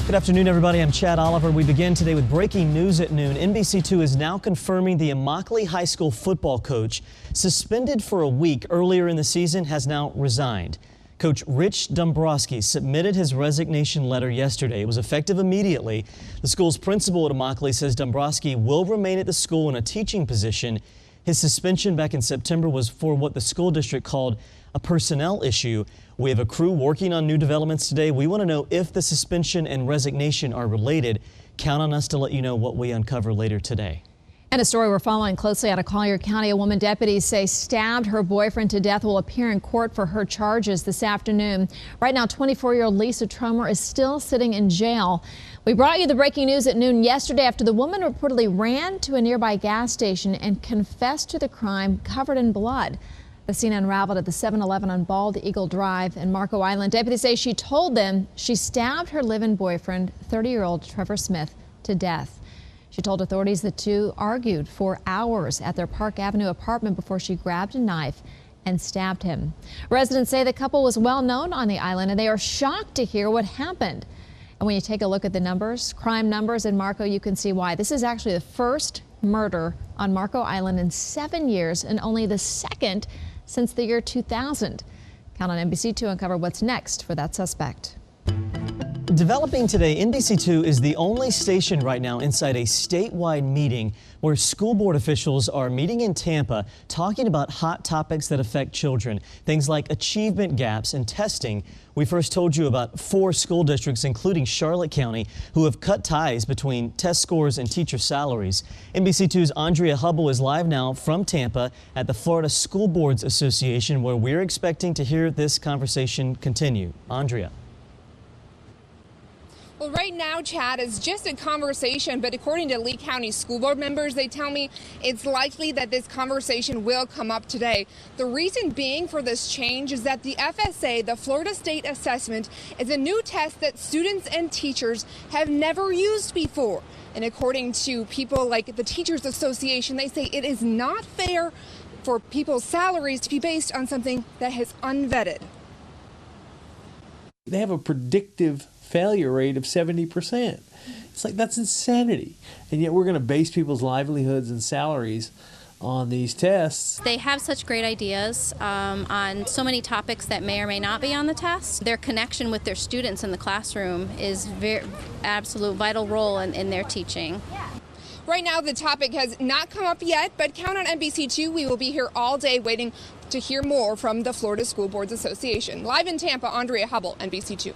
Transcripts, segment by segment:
Good afternoon, everybody. I'm Chad Oliver. We begin today with breaking news at noon. NBC2 is now confirming the Immokalee High School football coach, suspended for a week earlier in the season, has now resigned. Coach Rich Dombrowski submitted his resignation letter yesterday. It was effective immediately. The school's principal at Immokalee says Dombrowski will remain at the school in a teaching position. His suspension back in September was for what the school district called a personnel issue. We have a crew working on new developments today. We want to know if the suspension and resignation are related. Count on us to let you know what we uncover later today. And a story we're following closely out of Collier County. A woman deputies say stabbed her boyfriend to death will appear in court for her charges this afternoon. Right now, 24-year-old Lisa Tromer is still sitting in jail. We brought you the breaking news at noon yesterday after the woman reportedly ran to a nearby gas station and confessed to the crime covered in blood. The scene unraveled at the 7-Eleven on Bald Eagle Drive in Marco Island. Deputies say she told them she stabbed her live-in boyfriend, 30-year-old Trevor Smith, to death. She told authorities the two argued for hours at their Park Avenue apartment before she grabbed a knife and stabbed him. Residents say the couple was well known on the island and they are shocked to hear what happened. And when you take a look at the numbers, crime numbers in Marco, you can see why. This is actually the first murder on Marco Island in 7 years and only the second since the year 2000. Count on NBC2 to uncover what's next for that suspect. Developing today, NBC2 is the only station right now inside a statewide meeting where school board officials are meeting in Tampa talking about hot topics that affect children, things like achievement gaps and testing. We first told you about 4 school districts, including Charlotte County, who have cut ties between test scores and teacher salaries. NBC2's Andrea Hubble is live now from Tampa at the Florida School Boards Association, where we're expecting to hear this conversation continue. Andrea. Well, right now, Chad, is just a conversation, but according to Lee County School Board members, they tell me it's likely that this conversation will come up today. The reason being for this change is that the FSA, the Florida State Assessment, is a new test that students and teachers have never used before. And according to people like the Teachers Association, they say it is not fair for people's salaries to be based on something that is unvetted. They have a predictive failure rate of 70%. It's like, that's insanity. And yet we're going to base people's livelihoods and salaries on these tests. They have such great ideas on so many topics that may or may not be on the test. Their connection with their students in the classroom is very absolute vital role in their teaching. Right now, the topic has not come up yet, but count on NBC2. We will be here all day waiting to hear more from the Florida School Boards Association. Live in Tampa, Andrea Hubble, NBC2.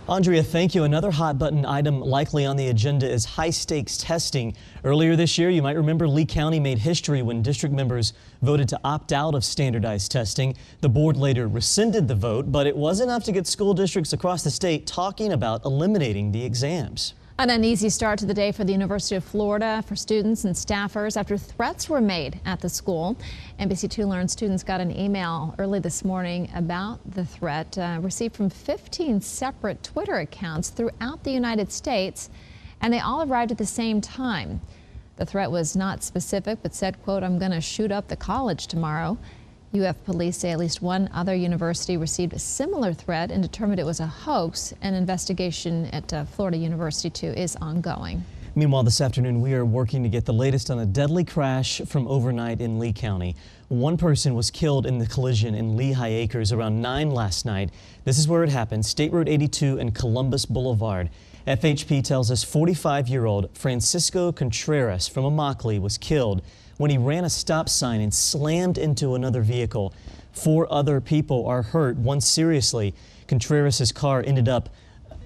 Andrea, thank you. Another hot button item likely on the agenda is high stakes testing. Earlier this year, you might remember Lee County made history when district members voted to opt out of standardized testing. The board later rescinded the vote, but it was enough to get school districts across the state talking about eliminating the exams. An uneasy start to the day for the University of Florida for students and staffers after threats were made at the school. NBC2 learned students got an email early this morning about the threat received from 15 separate Twitter accounts throughout the United States, and they all arrived at the same time. The threat was not specific, but said, quote, "I'm going to shoot up the college tomorrow." UF police say at least one other university received a similar threat and determined it was a hoax. An investigation at Florida University, too, is ongoing. Meanwhile, this afternoon, we are working to get the latest on a deadly crash from overnight in Lee County. One person was killed in the collision in Lehigh Acres around 9 last night. This is where it happened, State Road 82 and Columbus Boulevard. FHP tells us 45-year-old Francisco Contreras from Immokalee was killed when he ran a stop sign and slammed into another vehicle. 4 other people are hurt, one seriously. Contreras' car ended up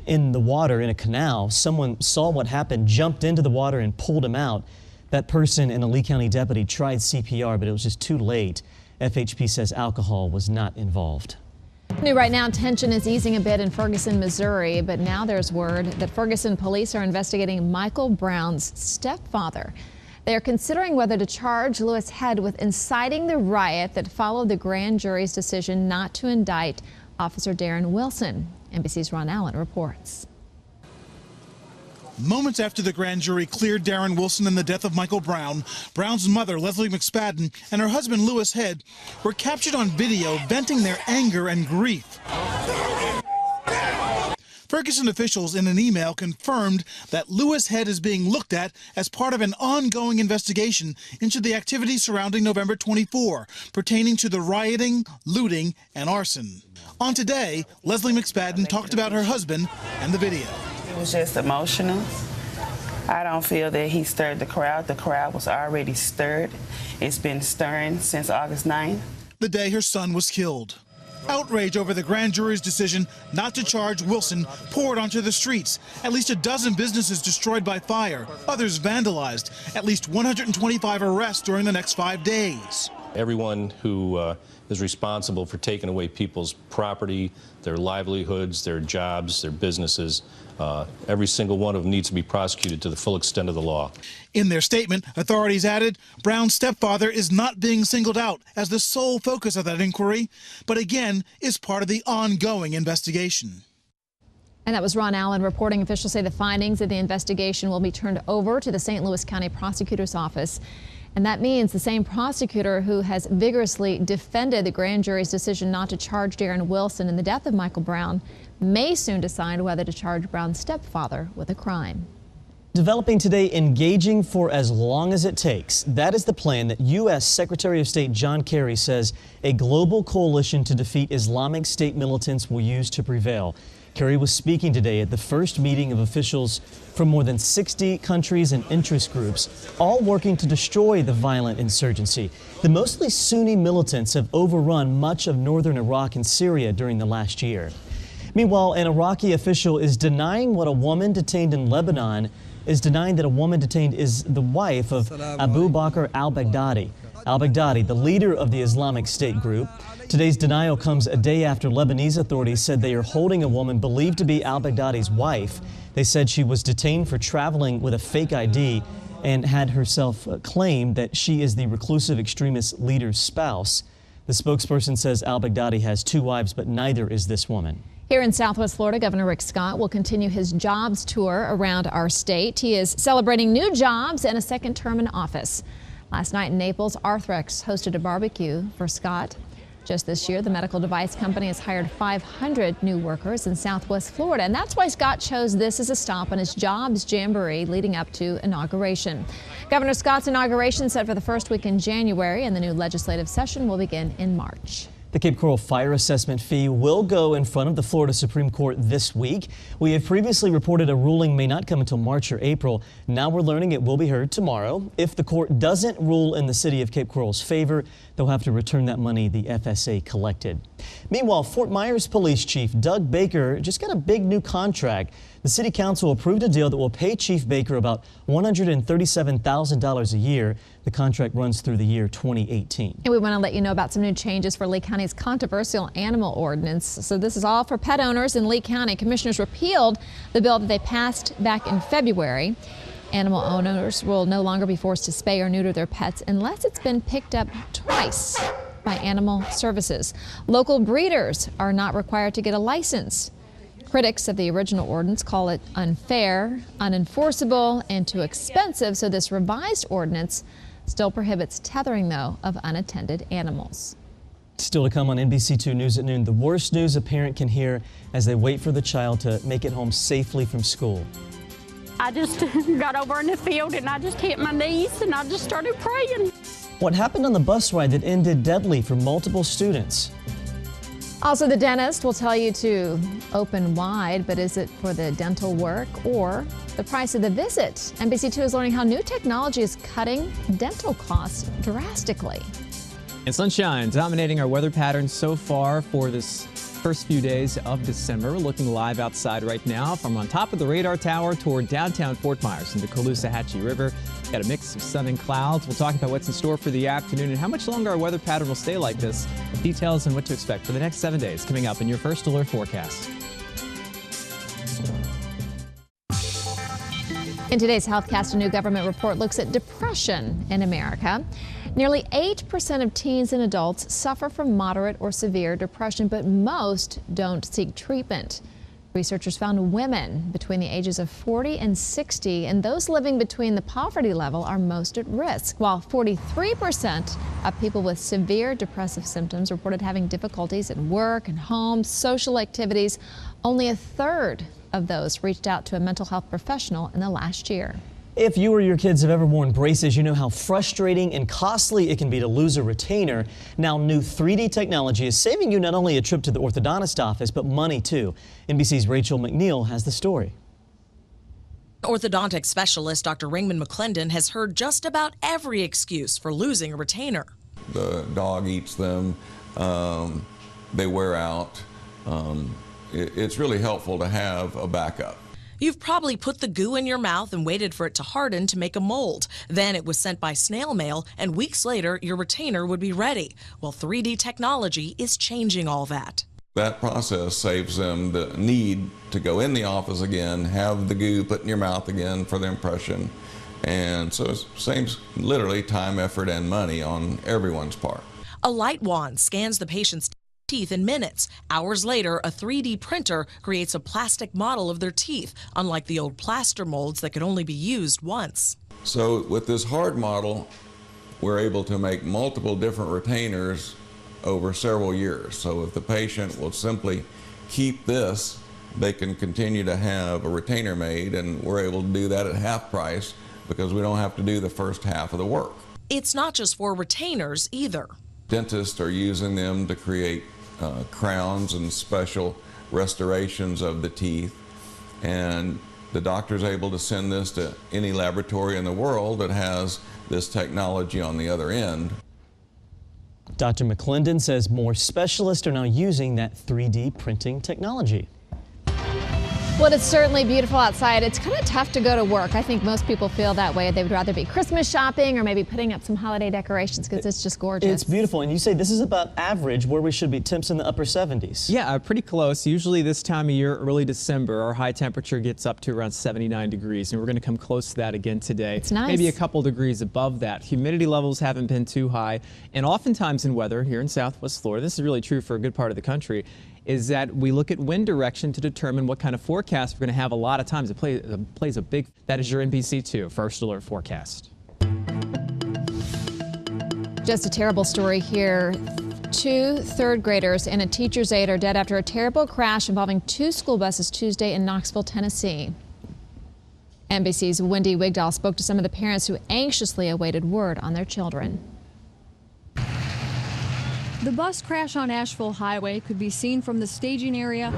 in the water in a canal. Someone saw what happened, jumped into the water and pulled him out. That person and a Lee County deputy tried CPR, but it was just too late. FHP says alcohol was not involved. New right now, tension is easing a bit in Ferguson, Missouri, but now there's word that Ferguson police are investigating Michael Brown's stepfather. They are considering whether to charge Lewis Head with inciting the riot that followed the grand jury's decision not to indict Officer Darren Wilson. NBC's Ron Allen reports. Moments after the grand jury cleared Darren Wilson in the death of Michael Brown, Brown's mother, Leslie McSpadden, and her husband, Lewis Head, were captured on video venting their anger and grief. Ferguson officials in an email confirmed that Lewis Head is being looked at as part of an ongoing investigation into the activities surrounding November 24, pertaining to the rioting, looting, and arson. On Today, Leslie McSpadden talked about her husband and the video. It was just emotional. I don't feel that he stirred the crowd. The crowd was already stirred. It's been stirring since August 9th. The day her son was killed. Outrage over the grand jury's decision not to charge Wilson poured onto the streets. At least a dozen businesses destroyed by fire, others vandalized. At least 125 arrests during the next 5 days. Everyone who is responsible for taking away people's property, their livelihoods, their jobs, their businesses, every single one of them needs to be prosecuted to the full extent of the law. In their statement, authorities added Brown's stepfather is not being singled out as the sole focus of that inquiry, but again is part of the ongoing investigation. And that was Ron Allen reporting. Officials say the findings of the investigation will be turned over to the St. Louis County Prosecutor's Office. And that means the same prosecutor who has vigorously defended the grand jury's decision not to charge Darren Wilson in the death of Michael Brown may soon decide whether to charge Brown's stepfather with a crime. Developing today, engaging for as long as it takes. That is the plan that U.S. Secretary of State John Kerry says a global coalition to defeat Islamic State militants will use to prevail. Kerry was speaking today at the first meeting of officials from more than 60 countries and interest groups, all working to destroy the violent insurgency. The mostly Sunni militants have overrun much of northern Iraq and Syria during the last year. Meanwhile, an Iraqi official is denying that a woman detained is the wife of Abu Bakr al-Baghdadi. Al-Baghdadi, the leader of the Islamic State group. Today's denial comes a day after Lebanese authorities said they are holding a woman believed to be al-Baghdadi's wife. They said she was detained for traveling with a fake ID and had herself claimed that she is the reclusive extremist leader's spouse. The spokesperson says al-Baghdadi has 2 wives, but neither is this woman. Here in Southwest Florida, Governor Rick Scott will continue his jobs tour around our state. He is celebrating new jobs and a second term in office. Last night in Naples, Arthrex hosted a barbecue for Scott. Just this year, the medical device company has hired 500 new workers in Southwest Florida, and that's why Scott chose this as a stop on his jobs jamboree leading up to inauguration. Governor Scott's inauguration set for the first week in January, and the new legislative session will begin in March. The Cape Coral fire assessment fee will go in front of the Florida Supreme Court this week. We have previously reported a ruling may not come until March or April. Now we're learning it will be heard tomorrow. If the court doesn't rule in the city of Cape Coral's favor, they'll have to return that money the FSA collected. Meanwhile, Fort Myers Police Chief Doug Baker just got a big new contract. The City Council approved a deal that will pay Chief Baker about $137,000 a year. The contract runs through the year 2018. And we want to let you know about some new changes for Lee County's controversial animal ordinance. So this is all for pet owners in Lee County. Commissioners repealed the bill that they passed back in February. Animal owners will no longer be forced to spay or neuter their pets unless it's been picked up twice by animal services. Local breeders are not required to get a license. Critics of the original ordinance call it unfair, unenforceable, and too expensive, so this revised ordinance still prohibits tethering, though, of unattended animals. Still to come on NBC News at noon, the worst news a parent can hear as they wait for the child to make it home safely from school. I just got over in the field and I just hit my knees and I just started praying. What happened on the bus ride that ended deadly for multiple students? Also, the dentist will tell you to open wide, but is it for the dental work or the price of the visit? NBC2 is learning how new technology is cutting dental costs drastically. And sunshine dominating our weather patterns so far for this first few days of December. We're looking live outside right now from on top of the radar tower toward downtown Fort Myers and the Caloosahatchee River. Got a mix of sun and clouds. We'll talk about what's in store for the afternoon and how much longer our weather pattern will stay like this. Details on what to expect for the next 7 days coming up in your first alert forecast. In today's HealthCast, a new government report looks at depression in America. Nearly 8% of teens and adults suffer from moderate or severe depression, but most don't seek treatment. Researchers found women between the ages of 40 and 60 and those living between the poverty level are most at risk, while 43% of people with severe depressive symptoms reported having difficulties at work and home, social activities. Only a third of those reached out to a mental health professional in the last year. If you or your kids have ever worn braces, you know how frustrating and costly it can be to lose a retainer. Now, new 3D technology is saving you not only a trip to the orthodontist office, but money too. NBC's Rachel McNeil has the story. Orthodontic specialist Dr. Ringman McClendon has heard just about every excuse for losing a retainer. The dog eats them, they wear out. It's really helpful to have a backup. You've probably put the goo in your mouth and waited for it to harden to make a mold. Then it was sent by snail mail, and weeks later, your retainer would be ready. Well, 3D technology is changing all that. That process saves them the need to go in the office again, have the goo put in your mouth again for the impression. And so it saves literally time, effort, and money on everyone's part. A light wand scans the patient's teeth in minutes. Hours later, a 3D printer creates a plastic model of their teeth, unlike the old plaster molds that could only be used once. So with this hard model, we're able to make multiple different retainers over several years. So if the patient will simply keep this, they can continue to have a retainer made, and we're able to do that at half price because we don't have to do the first half of the work. It's not just for retainers either. Dentists are using them to create crowns and special restorations of the teeth, and the doctor's able to send this to any laboratory in the world that has this technology on the other end. Dr. McClendon says more specialists are now using that 3D printing technology. Well, it's certainly beautiful outside. It's kind of tough to go to work. I think most people feel that way. They would rather be Christmas shopping or maybe putting up some holiday decorations because it's just gorgeous. It's beautiful. And you say this is about average, where we should be temps in the upper 70s. Yeah, pretty close. Usually this time of year, early December, our high temperature gets up to around 79 degrees, and we're going to come close to that again today. It's nice. Maybe a couple degrees above that. Humidity levels haven't been too high, and oftentimes in weather here in Southwest Florida, this is really true for a good part of the country, is that we look at wind direction to determine what kind of forecast we're going to have. A lot of times it plays a big. That is your NBC2 First Alert forecast. Just a terrible story here. 2 third graders and a teacher's aide are dead after a terrible crash involving 2 school buses Tuesday in Knoxville, Tennessee. NBC's Wendy Wigdahl spoke to some of the parents who anxiously awaited word on their children. The bus crash on Asheville Highway could be seen from the staging area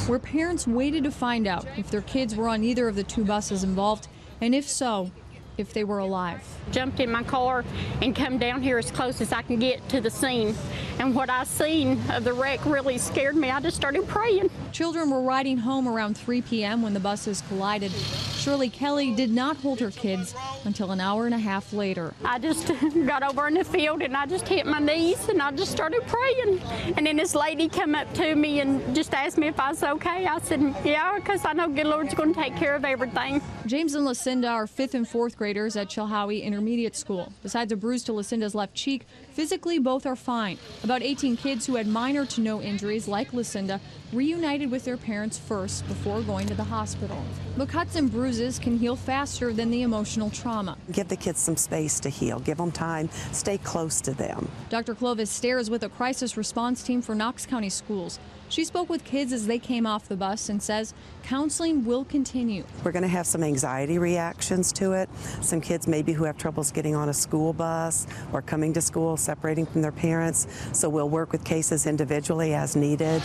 where parents waited to find out if their kids were on either of the 2 buses involved, and if so, if they were alive. Jumped in my car and come down here as close as I can get to the scene. And what I seen of the wreck really scared me. I just started praying. Children were riding home around 3 p.m. when the buses collided. Shirley Kelly did not hold her kids until an hour and a half later. I just got over in the field and I just hit my knees and I just started praying. And then this lady come up to me and just asked me if I was okay. I said, yeah, because I know good Lord's going to take care of everything. James and Lucinda are 5th and 4th graders at Chilhowie Intermediate School. Besides a bruise to Lucinda's left cheek, physically both are fine. About 18 kids who had minor to no injuries, like Lucinda, reunited with their parents first before going to the hospital. But cuts and bruises can heal faster than the emotional trauma. Give the kids some space to heal. Give them time. Stay close to them. Dr. Clovis Stair is with a crisis response team for Knox County Schools. She spoke with kids as they came off the bus and says counseling will continue. We're going to have some anxiety reactions to it. Some kids maybe who have troubles getting on a school bus or coming to school, separating from their parents. So we'll work with cases individually as needed.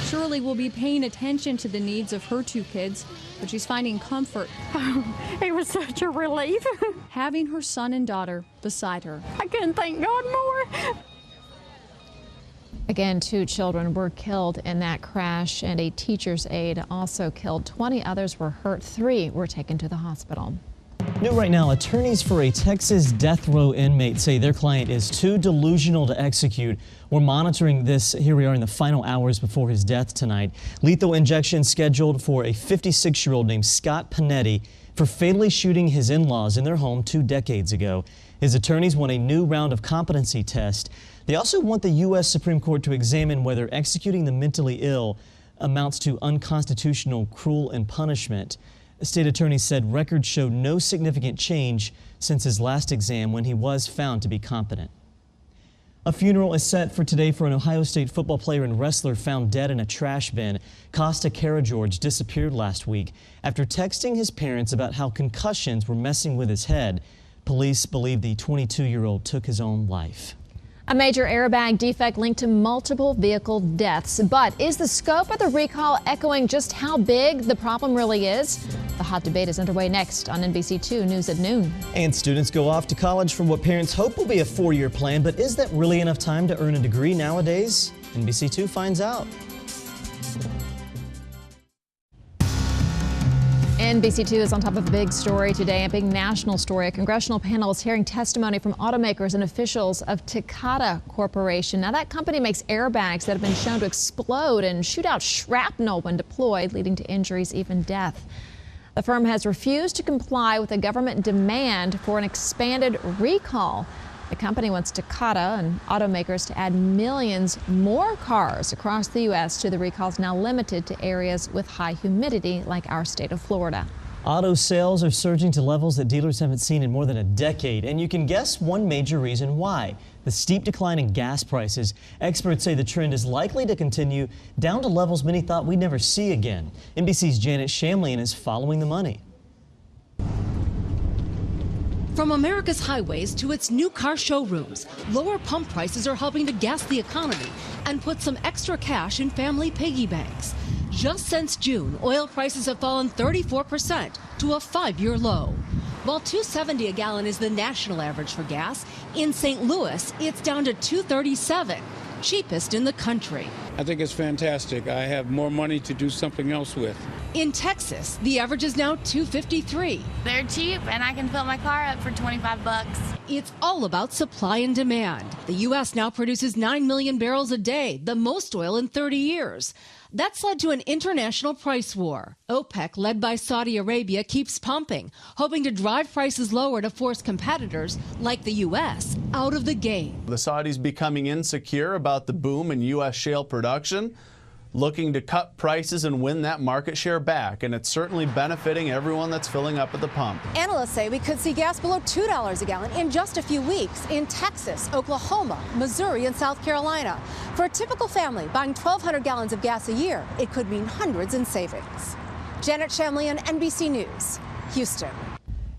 Shirley will be paying attention to the needs of her 2 kids, but she's finding comfort. It was such a relief. Having her son and daughter beside her. I couldn't thank God more. Again, 2 children were killed in that crash and a teacher's aide also killed. 20 others were hurt. 3 were taken to the hospital. New right now, attorneys for a Texas death row inmate say their client is too delusional to execute. We're monitoring this. Here we are in the final hours before his death tonight. Lethal injection scheduled for a 56-year-old named Scott Panetti for fatally shooting his in-laws in their home 2 decades ago. His attorneys want a new round of competency test. They also want the U.S. Supreme Court to examine whether executing the mentally ill amounts to unconstitutional cruel and punishment. State attorneys said records showed no significant change since his last exam when he was found to be competent. A funeral is set for today for an Ohio State football player and wrestler found dead in a trash bin. Costa George disappeared last week after texting his parents about how concussions were messing with his head. Police believe the 22-year-old took his own life. A major airbag defect linked to multiple vehicle deaths. But is the scope of the recall echoing just how big the problem really is? The hot debate is underway next on NBC 2 News at noon. And students go off to college for what parents hope will be a 4-year plan. But is that really enough time to earn a degree nowadays? NBC 2 finds out. NBC 2 is on top of a big story today, a big national story. A congressional panel is hearing testimony from automakers and officials of Takata Corporation. Now, that company makes airbags that have been shown to explode and shoot out shrapnel when deployed, leading to injuries, even death. The firm has refused to comply with a government demand for an expanded recall. The company wants Takata and automakers to add millions more cars across the U.S. to the recalls now limited to areas with high humidity like our state of Florida. Auto sales are surging to levels that dealers haven't seen in more than a decade. And you can guess one major reason why. The steep decline in gas prices. Experts say the trend is likely to continue down to levels many thought we'd never see again. NBC's Janet Shamlian is following the money. From America's highways to its new car showrooms, lower pump prices are helping to gas the economy and put some extra cash in family piggy banks. Just since June, oil prices have fallen 34% to a 5-year low. While $2.70 a gallon is the national average for gas, in St. Louis, it's down to $2.37, cheapest in the country. I think it's fantastic. I have more money to do something else with. In Texas, the average is now $2.53. They're cheap and I can fill my car up for 25 bucks. It's all about supply and demand. The U.S. now produces 9 million barrels a day, the most oil in 30 years. That's led to an international price war. OPEC, led by Saudi Arabia, keeps pumping, hoping to drive prices lower to force competitors like the U.S. out of the game. The Saudis becoming insecure about the boom in U.S. shale production, looking to cut prices and win that market share back, and it's certainly benefiting everyone that's filling up at the pump. Analysts say we could see gas below $2 a gallon in just a few weeks in Texas, Oklahoma, Missouri, and South Carolina. For a typical family buying 1,200 gallons of gas a year, it could mean hundreds in savings. Janet Shamlian, NBC News, Houston.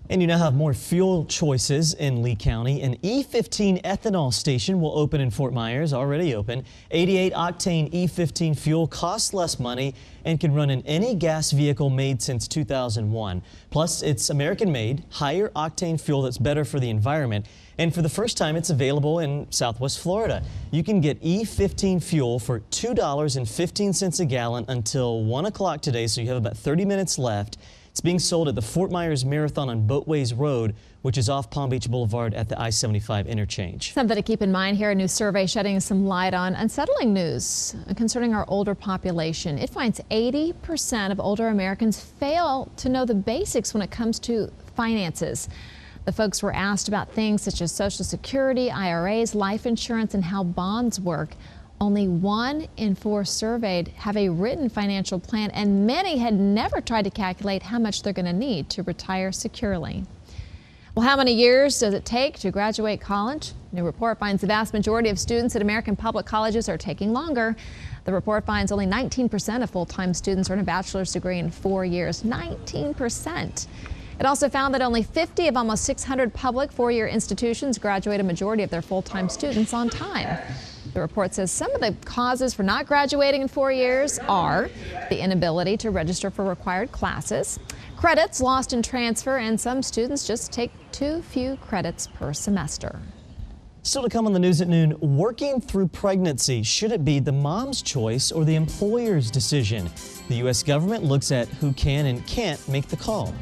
And you now have more fuel choices in Lee County. An E15 ethanol station will open in Fort Myers, already open. 88-octane E15 fuel costs less money and can run in any gas vehicle made since 2001. Plus, it's American-made, higher octane fuel that's better for the environment. And for the first time, it's available in Southwest Florida. You can get E15 fuel for $2.15 a gallon until 1 o'clock today, so you have about 30 minutes left. It's being sold at the Fort Myers Marathon on Boatways Road, which is off Palm Beach Boulevard at the I-75 interchange. Something to keep in mind here, a new survey shedding some light on unsettling news concerning our older population. It finds 80% of older Americans fail to know the basics when it comes to finances. The folks were asked about things such as Social Security, IRAs, life insurance, and how bonds work. Only 1 in 4 surveyed have a written financial plan, and many had never tried to calculate how much they're going to need to retire securely. Well, how many years does it take to graduate college? New report finds the vast majority of students at American public colleges are taking longer. The report finds only 19% of full-time students earn a bachelor's degree in 4 years. 19%. It also found that only 50 of almost 600 public 4-year institutions graduate a majority of their full-time students on time. The report says some of the causes for not graduating in 4 years are the inability to register for required classes, credits lost in transfer, and some students just take too few credits per semester. Still to come on the news at noon, working through pregnancy. Should it be the mom's choice or the employer's decision? The U.S. government looks at who can and can't make the call.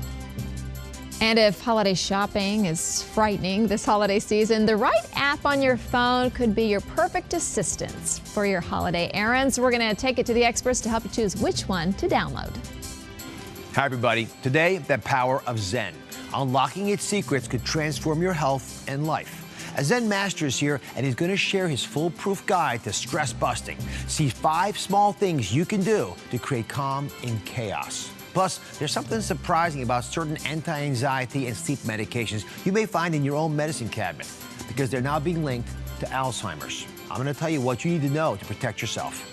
And if holiday shopping is frightening this holiday season, the right app on your phone could be your perfect assistance for your holiday errands. We're going to take it to the experts to help you choose which one to download. Hi, everybody. Today, the power of Zen. Unlocking its secrets could transform your health and life. A Zen master is here, and he's going to share his foolproof guide to stress busting. See 5 small things you can do to create calm in chaos. Plus, there's something surprising about certain anti-anxiety and sleep medications you may find in your own medicine cabinet, because they're now being linked to Alzheimer's. I'm going to tell you what you need to know to protect yourself.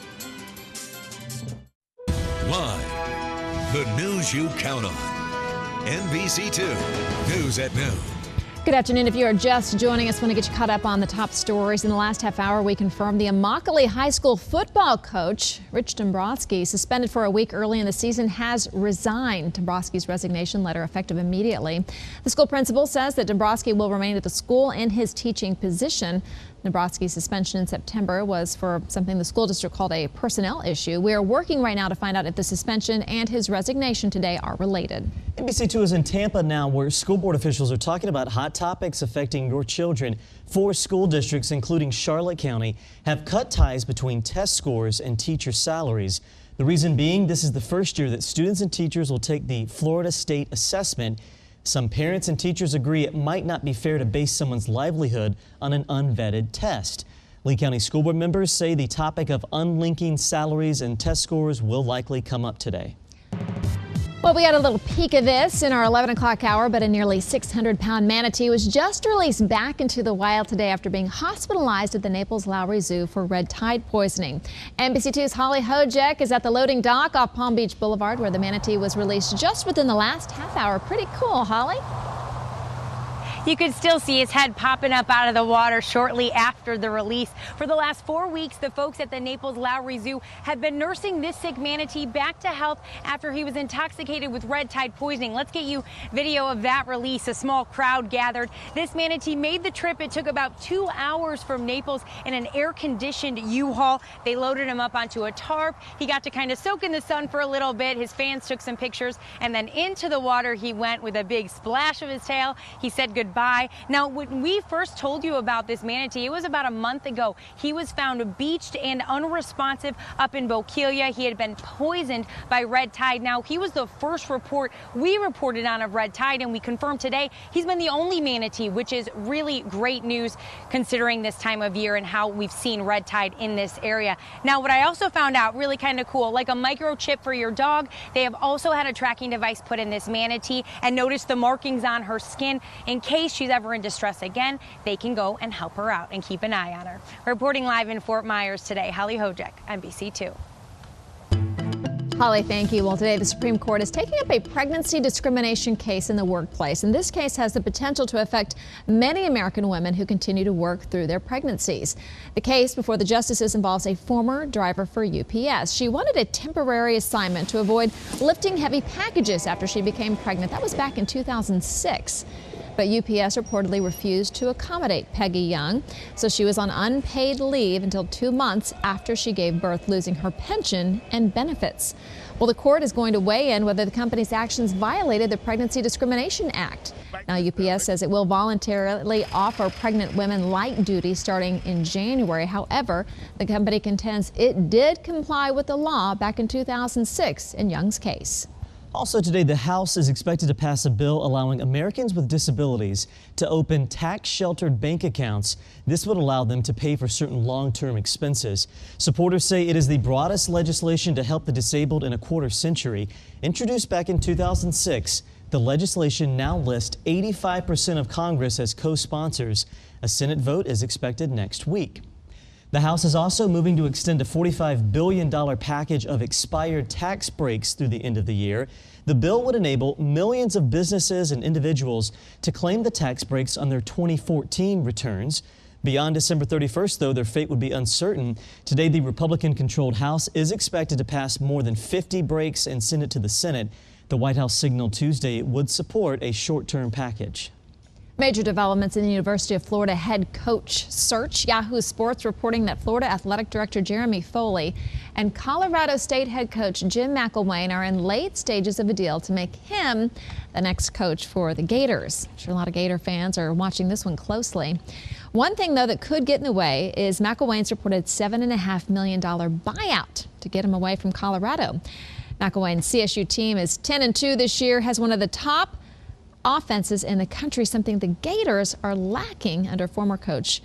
Live, the news you count on. NBC 2 News at Noon. Good afternoon. If you are just joining us, I want to get you caught up on the top stories. In the last half hour, we confirmed the Immokalee High School football coach, Rich Dombrowski, suspended for a week early in the season, has resigned. Dombrowski's resignation letter effective immediately. The school principal says that Dombrowski will remain at the school in his teaching position. Dombrowski's suspension in September was for something the school district called a personnel issue. We are working right now to find out if the suspension and his resignation today are related. NBC 2 is in Tampa now, where school board officials are talking about hot topics affecting your children. 4 school districts, including Charlotte County, have cut ties between test scores and teacher salaries. The reason being, this is the first year that students and teachers will take the Florida State Assessment. Some parents and teachers agree it might not be fair to base someone's livelihood on an unvetted test. Lee County School Board members say the topic of unlinking salaries and test scores will likely come up today. Well, we had a little peek of this in our 11 o'clock hour, but a nearly 600-pound manatee was just released back into the wild today after being hospitalized at the Naples Lowry Zoo for red tide poisoning. NBC 2's Holly Hojek is at the loading dock off Palm Beach Boulevard, where the manatee was released just within the last half hour. Pretty cool, Holly. You could still see his head popping up out of the water shortly after the release. For the last 4 weeks, the folks at the Naples Lowry Zoo have been nursing this sick manatee back to health after he was intoxicated with red tide poisoning. Let's get you video of that release. A small crowd gathered. This manatee made the trip. It took about 2 hours from Naples in an air-conditioned U-Haul. They loaded him up onto a tarp. He got to kind of soak in the sun for a little bit. His fans took some pictures, and then into the water he went with a big splash of his tail. He said goodbye. Now, when we first told you about this manatee, it was about a month ago. He was found beached and unresponsive up in Bokeelia. He had been poisoned by red tide. Now, he was the first report we reported on of red tide, and we confirmed today he's been the only manatee, which is really great news considering this time of year and how we've seen red tide in this area. Now, what I also found out really kind of cool, like a microchip for your dog, they have also had a tracking device put in this manatee, and notice the markings on her skin. In case she's ever in distress again, they can go and help her out and keep an eye on her. Reporting live in Fort Myers today, Holly Hojek, NBC 2. Holly, thank you. Well, today the Supreme Court is taking up a pregnancy discrimination case in the workplace, and this case has the potential to affect many American women who continue to work through their pregnancies. The case before the justices involves a former driver for UPS. She wanted a temporary assignment to avoid lifting heavy packages after she became pregnant. That was back in 2006. But UPS reportedly refused to accommodate Peggy Young, so she was on unpaid leave until 2 months after she gave birth, losing her pension and benefits. Well, the court is going to weigh in whether the company's actions violated the Pregnancy Discrimination Act. Now, UPS says it will voluntarily offer pregnant women light duty starting in January. However, the company contends it did comply with the law back in 2006 in Young's case. Also today, the House is expected to pass a bill allowing Americans with disabilities to open tax-sheltered bank accounts. This would allow them to pay for certain long-term expenses. Supporters say it is the broadest legislation to help the disabled in a quarter century. Introduced back in 2006, the legislation now lists 85% of Congress as co-sponsors. A Senate vote is expected next week. The House is also moving to extend a $45 billion package of expired tax breaks through the end of the year. The bill would enable millions of businesses and individuals to claim the tax breaks on their 2014 returns. Beyond December 31st, though, their fate would be uncertain. Today, the Republican-controlled House is expected to pass more than 50 breaks and send it to the Senate. The White House signaled Tuesday it would support a short-term package. Major developments in the University of Florida head coach search. Yahoo Sports reporting that Florida Athletic Director Jeremy Foley and Colorado State head coach Jim McElwain are in late stages of a deal to make him the next coach for the Gators. I'm sure a lot of Gator fans are watching this one closely. One thing, though, that could get in the way is McElwain's reported $7.5 million buyout to get him away from Colorado. McElwain's CSU team is 10-2 this year, has one of the top offenses in the country, something the Gators are lacking under former coach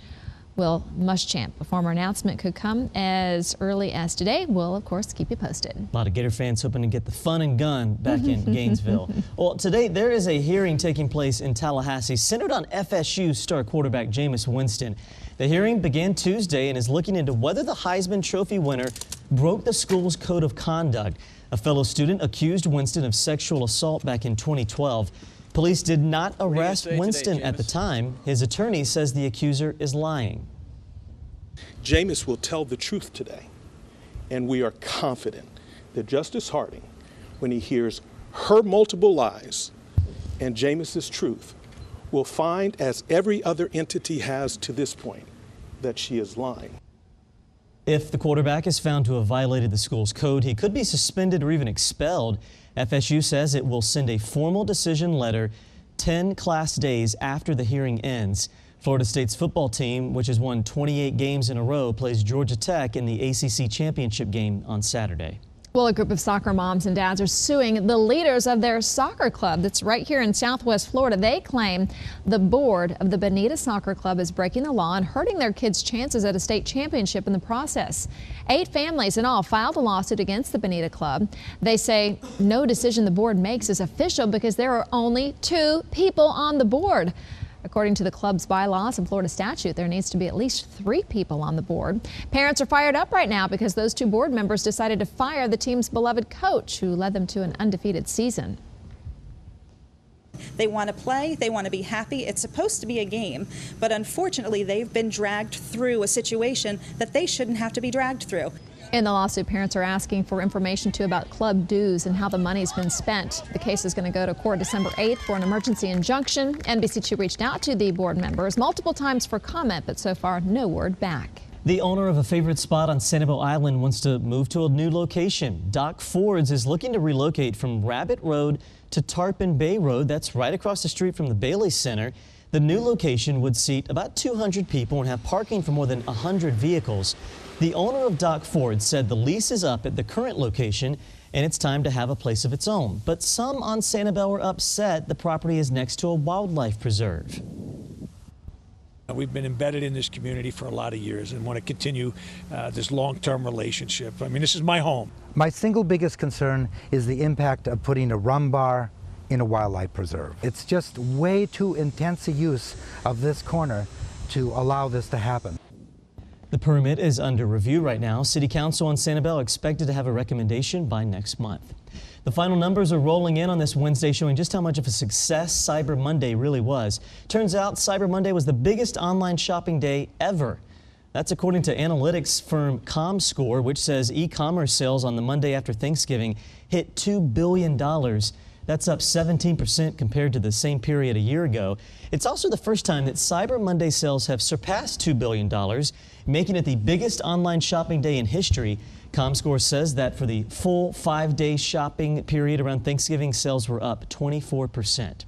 Will Muschamp. A former announcement could come as early as today. We'll, of course, keep you posted. A lot of Gator fans hoping to get the fun and gun back in Gainesville. Well, today there is a hearing taking place in Tallahassee centered on FSU star quarterback Jameis Winston. The hearing began Tuesday and is looking into whether the Heisman Trophy winner broke the school's code of conduct. A fellow student accused Winston of sexual assault back in 2012. Police did not arrest Winston at the time. His attorney says the accuser is lying. Jameis will tell the truth today, and we are confident that Justice Harding, when he hears her multiple lies and Jameis's truth, will find, as every other entity has to this point, that she is lying. If the quarterback is found to have violated the school's code, he could be suspended or even expelled. FSU says it will send a formal decision letter 10 class days after the hearing ends. Florida State's football team, which has won 28 games in a row, plays Georgia Tech in the ACC championship game on Saturday. Well, a group of soccer moms and dads are suing the leaders of their soccer club that's right here in Southwest Florida. They claim the board of the Bonita Soccer Club is breaking the law and hurting their kids' chances at a state championship in the process. 8 families in all filed a lawsuit against the Bonita Club. They say no decision the board makes is official because there are only 2 people on the board. According to the club's bylaws and Florida statute, there needs to be at least 3 people on the board. Parents are fired up right now because those 2 board members decided to fire the team's beloved coach, who led them to an undefeated season. They want to play, they want to be happy. It's supposed to be a game, but unfortunately they've been dragged through a situation that they shouldn't have to be dragged through. In the lawsuit, parents are asking for information too about club dues and how the money's been spent. The case is going to go to court December 8th for an emergency injunction. NBC2 reached out to the board members multiple times for comment, but so far no word back. The owner of a favorite spot on Sanibel Island wants to move to a new location. Doc Ford's is looking to relocate from Rabbit Road to Tarpon Bay Road. That's right across the street from the Bailey Center. The new location would seat about 200 people and have parking for more than 100 vehicles. The owner of Doc Ford said the lease is up at the current location and it's time to have a place of its own. But some on Sanibel are upset the property is next to a wildlife preserve. We've been embedded in this community for a lot of years and want to continue this long-term relationship. I mean, this is my home. My single biggest concern is the impact of putting a rum bar in a wildlife preserve. It's just way too intense a use of this corner to allow this to happen. The permit is under review right now. City Council on Sanibel expected to have a recommendation by next month. The final numbers are rolling in on this Wednesday, showing just how much of a success Cyber Monday really was. Turns out Cyber Monday was the biggest online shopping day ever. That's according to analytics firm ComScore, which says e-commerce sales on the Monday after Thanksgiving hit $2 billion. That's up 17% compared to the same period a year ago. It's also the first time that Cyber Monday sales have surpassed $2 billion, making it the biggest online shopping day in history. ComScore says that for the full 5-day shopping period around Thanksgiving, sales were up 24%.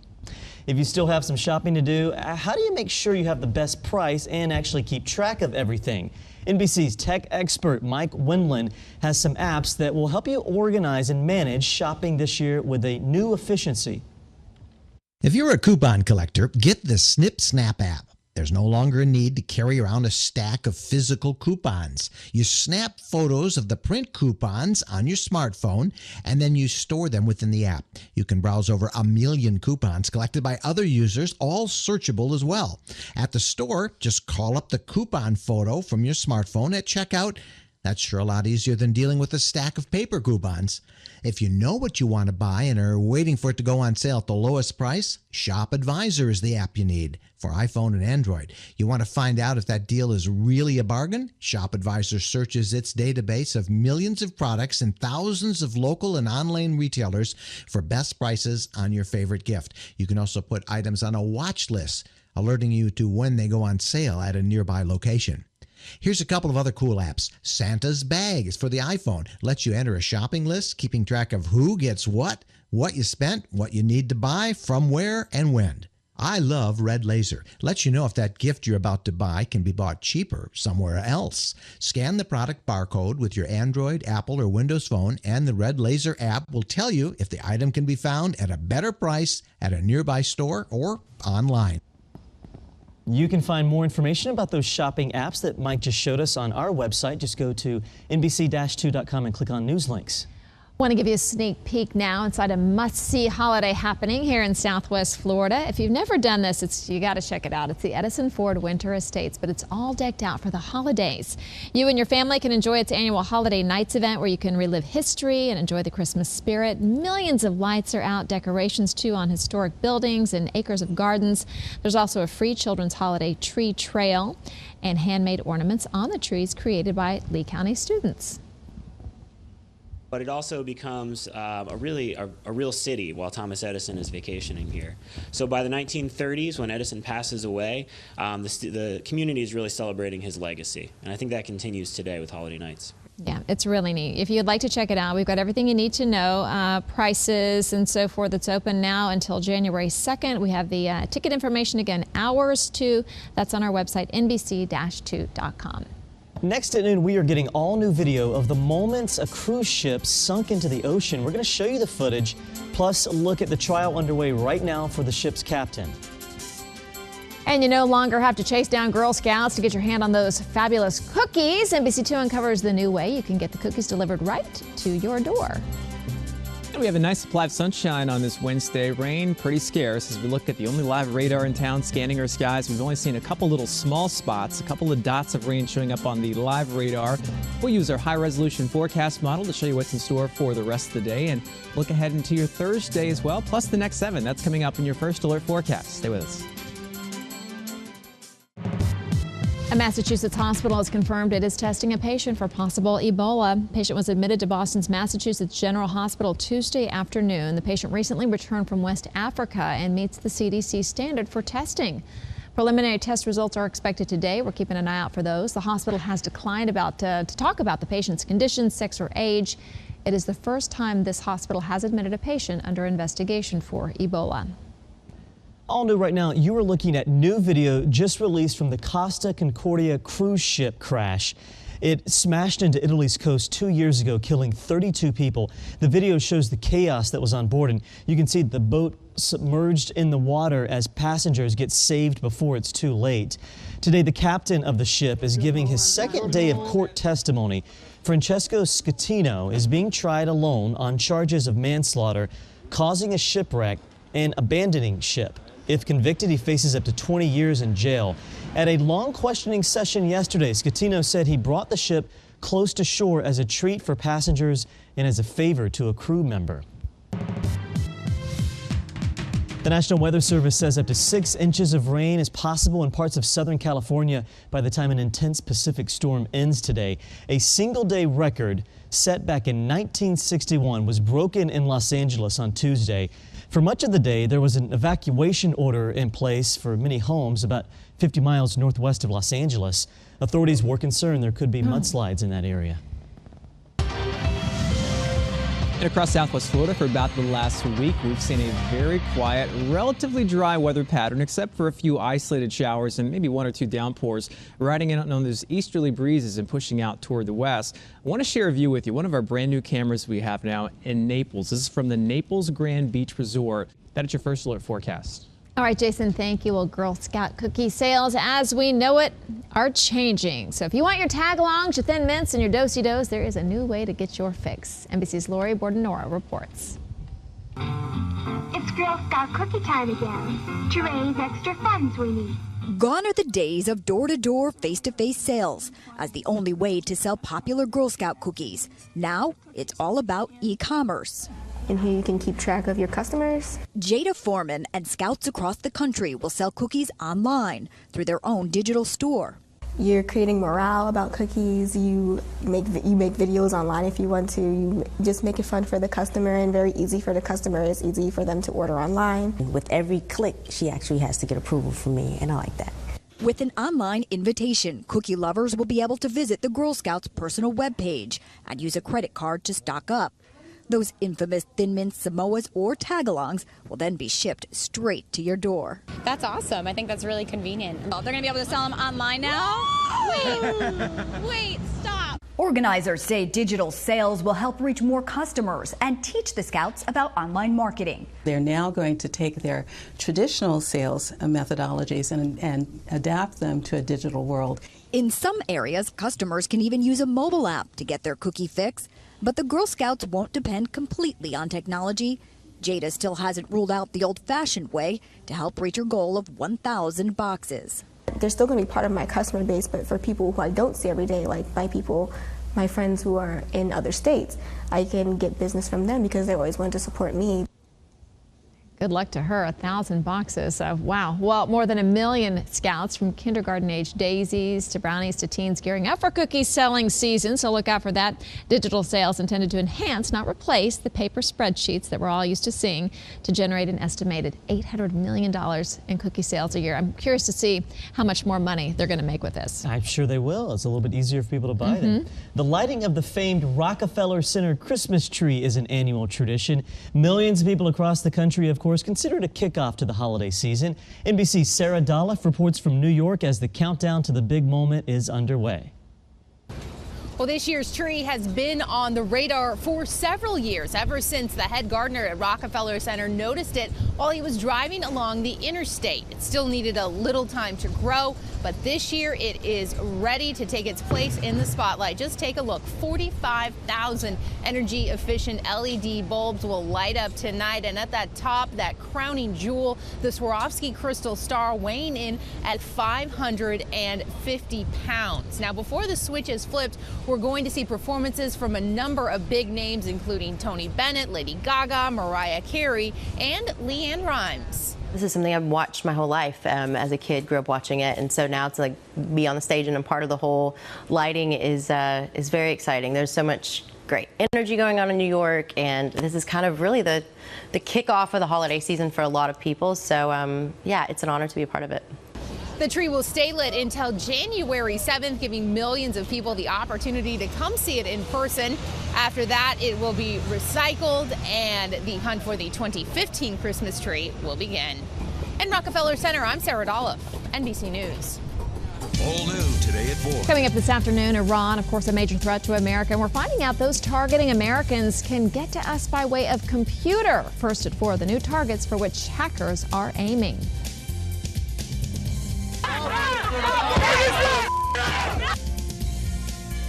If you still have some shopping to do, how do you make sure you have the best price and actually keep track of everything? NBC's tech expert Mike Wendland has some apps that will help you organize and manage shopping this year with a new efficiency. If you're a coupon collector, get the Snip Snap app. There's no longer a need to carry around a stack of physical coupons. You snap photos of the print coupons on your smartphone, and then you store them within the app. You can browse over 1 million coupons collected by other users, all searchable as well. At the store, just call up the coupon photo from your smartphone at checkout. That's sure a lot easier than dealing with a stack of paper coupons. If you know what you want to buy and are waiting for it to go on sale at the lowest price, Shop Advisor is the app you need for iPhone and Android. You want to find out if that deal is really a bargain? Shop Advisor searches its database of millions of products and thousands of local and online retailers for best prices on your favorite gift. You can also put items on a watch list, alerting you to when they go on sale at a nearby location. Here's a couple of other cool apps. Santa's Bag is for the iPhone. Lets you enter a shopping list, keeping track of who gets what you spent, what you need to buy, from where, and when. I love Red Laser. Lets you know if that gift you're about to buy can be bought cheaper somewhere else. Scan the product barcode with your Android, Apple, or Windows phone, and the Red Laser app will tell you if the item can be found at a better price at a nearby store or online. You can find more information about those shopping apps that Mike just showed us on our website. Just go to NBC-2.com and click on news links. Want to give you a sneak peek now inside a must-see holiday happening here in Southwest Florida. If you've never done this, you got to check it out. It's the Edison Ford Winter Estates, but it's all decked out for the holidays. You and your family can enjoy its annual Holiday Nights event where you can relive history and enjoy the Christmas spirit. Millions of lights are out, decorations too on historic buildings and acres of gardens. There's also a free children's holiday tree trail and handmade ornaments on the trees created by Lee County students. But it also becomes a real city while Thomas Edison is vacationing here. So by the 1930s, when Edison passes away, the community is really celebrating his legacy. And I think that continues today with Holiday Nights. Yeah, it's really neat. If you'd like to check it out, we've got everything you need to know, prices and so forth. It's open now until January 2nd. We have the ticket information again, hours too. That's on our website, NBC-2.com. Next at noon, we are getting all new video of the moments a cruise ship sunk into the ocean. We're going to show you the footage, plus look at the trial underway right now for the ship's captain. And you no longer have to chase down Girl Scouts to get your hand on those fabulous cookies. NBC2 uncovers the new way you can get the cookies delivered right to your door. And we have a nice supply of sunshine on this Wednesday. Rain pretty scarce as we look at the only live radar in town scanning our skies. We've only seen a couple little small spots, a couple of dots of rain showing up on the live radar. We'll use our high-resolution forecast model to show you what's in store for the rest of the day and look ahead into your Thursday as well, plus the next 7. That's coming up in your first alert forecast. Stay with us. A Massachusetts hospital has confirmed it is testing a patient for possible Ebola. The patient was admitted to Boston's Massachusetts General Hospital Tuesday afternoon. The patient recently returned from West Africa and meets the CDC standard for testing. Preliminary test results are expected today. We're keeping an eye out for those. The hospital has declined to talk about the patient's condition, sex, or age. It is the first time this hospital has admitted a patient under investigation for Ebola. All new right now, you are looking at new video just released from the Costa Concordia cruise ship crash. It smashed into Italy's coast 2 years ago, killing 32 people. The video shows the chaos that was on board, and you can see the boat submerged in the water as passengers get saved before it's too late. Today, the captain of the ship is giving his second day of court testimony. Francesco Scatino is being tried alone on charges of manslaughter, causing a shipwreck, and abandoning ship. If convicted, he faces up to 20 years in jail. At a long questioning session yesterday, Scatino said he brought the ship close to shore as a treat for passengers and as a favor to a crew member. The National Weather Service says up to 6 inches of rain is possible in parts of Southern California by the time an intense Pacific storm ends today. A single-day record set back in 1961 was broken in Los Angeles on Tuesday. For much of the day, there was an evacuation order in place for many homes about 50 miles northwest of Los Angeles. Authorities were concerned there could be mudslides in that area. And across Southwest Florida for about the last week, we've seen a very quiet, relatively dry weather pattern, except for a few isolated showers and maybe 1 or 2 downpours, riding in on those easterly breezes and pushing out toward the west. I want to share a view with you, one of our brand new cameras we have now in Naples. This is from the Naples Grand Beach Resort. That is your first alert forecast. All right, Jason, thank you. Well, Girl Scout cookie sales, as we know it, are changing. So if you want your tag-alongs, your Thin Mints, and your Do-si-dos, there is a new way to get your fix. NBC's Lori Bordenora reports. It's Girl Scout cookie time again. To raise extra funds we need. Gone are the days of door-to-door, face-to-face sales as the only way to sell popular Girl Scout cookies. Now, it's all about e-commerce. And here you can keep track of your customers. Jada Foreman and Scouts across the country will sell cookies online through their own digital store. You're creating morale about cookies. You make videos online if you want to. You just make it fun for the customer and very easy for the customer. It's easy for them to order online. With every click, she actually has to get approval from me, and I like that. With an online invitation, cookie lovers will be able to visit the Girl Scouts' personal webpage and use a credit card to stock up. Those infamous Thin Mints, Samoas, or Tagalongs will then be shipped straight to your door. That's awesome. I think that's really convenient. They're going to be able to sell them online now? Wait, stop. Organizers say digital sales will help reach more customers and teach the Scouts about online marketing. They're now going to take their traditional sales methodologies and adapt them to a digital world. In some areas, customers can even use a mobile app to get their cookie fix. But the Girl Scouts won't depend completely on technology. Jada still hasn't ruled out the old-fashioned way to help reach her goal of 1,000 boxes. They're still going to be part of my customer base, but for people who I don't see every day, like my friends who are in other states, I can get business from them because they always want to support me. Good luck to her. 1,000 boxes. Wow. Well, more than 1 million Scouts from kindergarten-age daisies to brownies to teens gearing up for cookie selling season. So look out for that. Digital sales intended to enhance, not replace, the paper spreadsheets that we're all used to seeing to generate an estimated $800 million in cookie sales a year. I'm curious to see how much more money they're going to make with this. I'm sure they will. It's a little bit easier for people to buy them. The lighting of the famed Rockefeller Center Christmas tree is an annual tradition. Millions of people across the country, of course, consider it a kickoff to the holiday season. NBC's Sarah Dolliff reports from New York as the countdown to the big moment is underway. Well, this year's tree has been on the radar for several years, ever since the head gardener at Rockefeller Center noticed it while he was driving along the interstate. It still needed a little time to grow, but this year it is ready to take its place in the spotlight. Just take a look. 45,000 energy efficient LED bulbs will light up tonight, and at that top, that crowning jewel, the Swarovski crystal star, weighing in at 550 pounds. Now, before the switch is flipped, we're going to see performances from a number of big names, including Tony Bennett, Lady Gaga, Mariah Carey, and LeAnn Rimes. This is something I've watched my whole life. As a kid, grew up watching it, and so now to like be on the stage and a part of the whole lighting is very exciting. There's so much great energy going on in New York, and this is kind of really the kickoff of the holiday season for a lot of people. So yeah, it's an honor to be a part of it. The tree will stay lit until January 7th, giving millions of people the opportunity to come see it in person. After that, it will be recycled, and the hunt for the 2015 Christmas tree will begin. In Rockefeller Center, I'm Sarah Dolliff, NBC News. All new today at 4. Coming up this afternoon, Iran, of course, a major threat to America. And we're finding out those targeting Americans can get to us by way of computer. First at 4, the new targets for which hackers are aiming.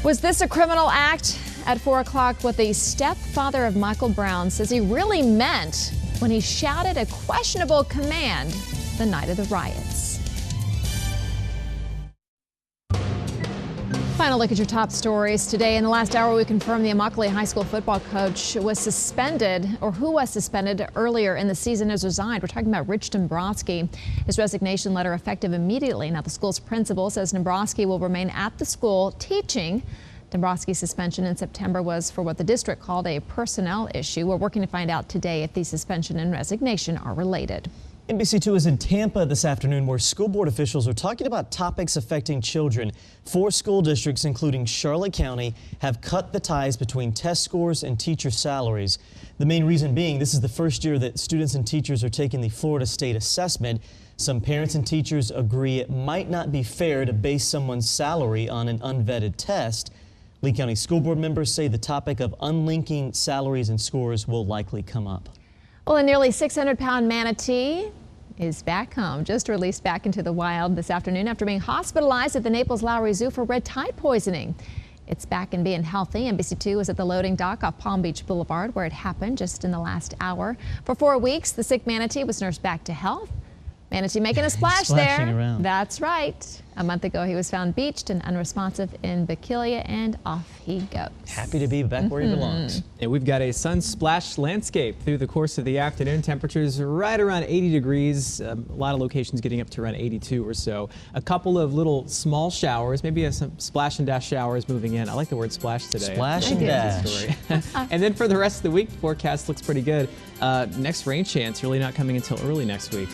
Was this a criminal act? At 4 o'clock, what the stepfather of Michael Brown says he really meant when he shouted a questionable command the night of the riots. Final look at your top stories today. In the last hour, we confirmed the Immokalee High School football coach was suspended, or who was suspended earlier in the season, has resigned. We're talking about Rich Dombrowski. His resignation letter effective immediately. Now, the school's principal says Dombrowski will remain at the school teaching. Dombrowski's suspension in September was for what the district called a personnel issue. We're working to find out today if the suspension and resignation are related. NBC2 is in Tampa this afternoon, where school board officials are talking about topics affecting children. 4 school districts, including Charlotte County, have cut the ties between test scores and teacher salaries. The main reason being this is the first year that students and teachers are taking the Florida State Assessment. Some parents and teachers agree it might not be fair to base someone's salary on an unvetted test. Lee County School Board members say the topic of unlinking salaries and scores will likely come up. Well, a nearly 600-pound manatee is back home, just released back into the wild this afternoon after being hospitalized at the Naples Lowry Zoo for red tide poisoning. It's back and being healthy. NBC2 was at the loading dock off Palm Beach Boulevard, where it happened just in the last hour. For 4 weeks, the sick manatee was nursed back to health. Manatee making a splash there. Around. That's right. A month ago, he was found beached and unresponsive in Bequilia, and off he goes. Happy to be back where he belongs. And we've got a sun-splashed landscape through the course of the afternoon. Temperatures right around 80 degrees. A lot of locations getting up to around 82 or so. A couple of little small showers, maybe some splash and dash showers moving in. I like the word splash today. Splash and dash. And then for the rest of the week, the forecast looks pretty good. Next rain chance really not coming until early next week.